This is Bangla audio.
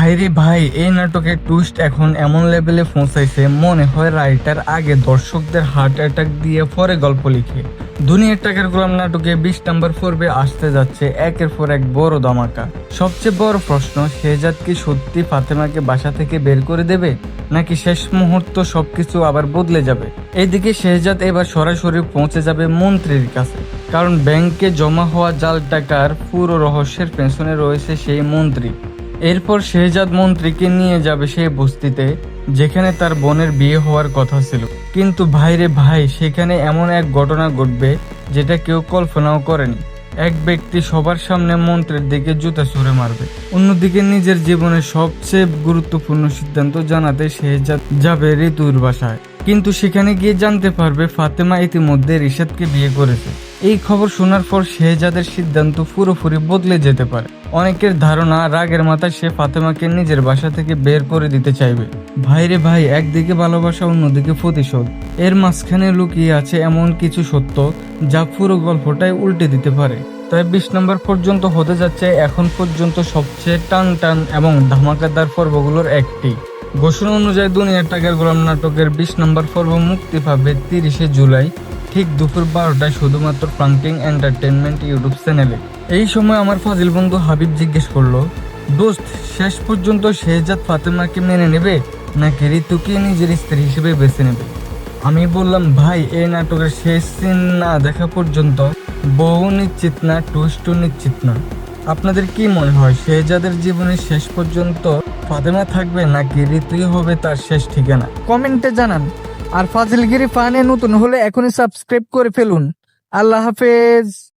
ভাইরে ভাই, এই নাটকের টুইস্ট এখন এমন লেভেলে পৌঁছাইছে, মনে হয় রাইটার আগে দর্শকদের হার্ট অ্যাটাক দিয়ে পরে গল্প লিখে। দুনিয়ার টাকার গোলাম নাটকে 20 নম্বর পর্বে আসতে যাচ্ছে একের পর এক বড় ধামাকা। সবচেয়ে বড় প্রশ্ন, শেহজাদ কি সত্যি ফাতেমাকে বাসা থেকে বের করে দেবে, নাকি শেষ মুহূর্ত সবকিছু আবার বদলে যাবে? এইদিকে শেহজাদ এবার সরাসরি পৌঁছে যাবে মন্ত্রীর কাছে, কারণ ব্যাংকে জমা হওয়া জাল টাকার পুরো রহস্যের পেছনে রয়েছে সেই মন্ত্রী। এরপর শেহজাদ মন্ত্রীকে নিয়ে যাবে সেই বস্তিতে যেখানে তার বোনের বিয়ে হওয়ার কথা ছিল। কিন্তু ভাইরে ভাই, সেখানে এমন এক ঘটনা ঘটবে যেটা কেউ কল্পনাও করেনি। এক ব্যক্তি সবার সামনে মন্ত্রীর দিকে জুতা ছুঁড়ে মারবে। অন্যদিকে নিজের জীবনের সবচেয়ে গুরুত্বপূর্ণ সিদ্ধান্ত জানাতে শেহজাদ যাবে ঋতুর বাসায়, কিন্তু সেখানে গিয়ে জানতে পারবে ফাতেমা ইতিমধ্যে রিশাদকে বিয়ে করেছে। এই খবর শোনার পর শেহজাদের সিদ্ধান্ত পুরোপুরি বদলে যেতে পারে। অনেকের ধারণা রাগের মাথায় সে ফাতেমাকে নিজের বাসা থেকে বের করে দিতে চাইবে। ভাইরে ভাই, একদিকে ভালোবাসা, অন্যদিকে প্রতিশোধ, এর মাঝখানে লুকিয়ে আছে এমন কিছু সত্য যা পুরো গল্পটাই উল্টে দিতে পারে। তাই 20 নম্বর পর্যন্ত হতে যাচ্ছে এখন পর্যন্ত সবচেয়ে টান টান এবং ধামাকাদার পর্বগুলোর একটি। ঘোষণা অনুযায়ী দুনিয়ার টাকার গোলাম নাটকের 20 নম্বর পর্ব মুক্তি পাবে 30শে জুলাই, ঠিক দুপুর 12টায়, শুধুমাত্র ফ্রাঙ্কিং এন্টারটেনমেন্ট ইউটিউব চ্যানেলে। এই সময় আমার ফাজিল বন্ধু হাবিব জিজ্ঞেস করলো, দোস্ত, শেষ পর্যন্ত শেহজাদ ফাতেমাকে মেনে নেবে নাকি ঋতুকে নিজের স্ত্রী হিসেবে বেছে নেবে? আমি বললাম, ভাই, এই নাটকের শেষ সিন না দেখা পর্যন্ত বউ নিশ্চিত না, টুইস্টও নিশ্চিত না। আপনাদের কি মনে হয়, শেহজাদের জীবনের শেষ পর্যন্ত ফাতেমা থাকবে নাকি ঋতুই হবে তার শেষ ঠিকানা? কমেন্টে জানান। আর ফাজিলগিরি ফানে নতুন হলে এখনই সাবস্ক্রাইব করে ফেলুন। আল্লাহ হাফেজ।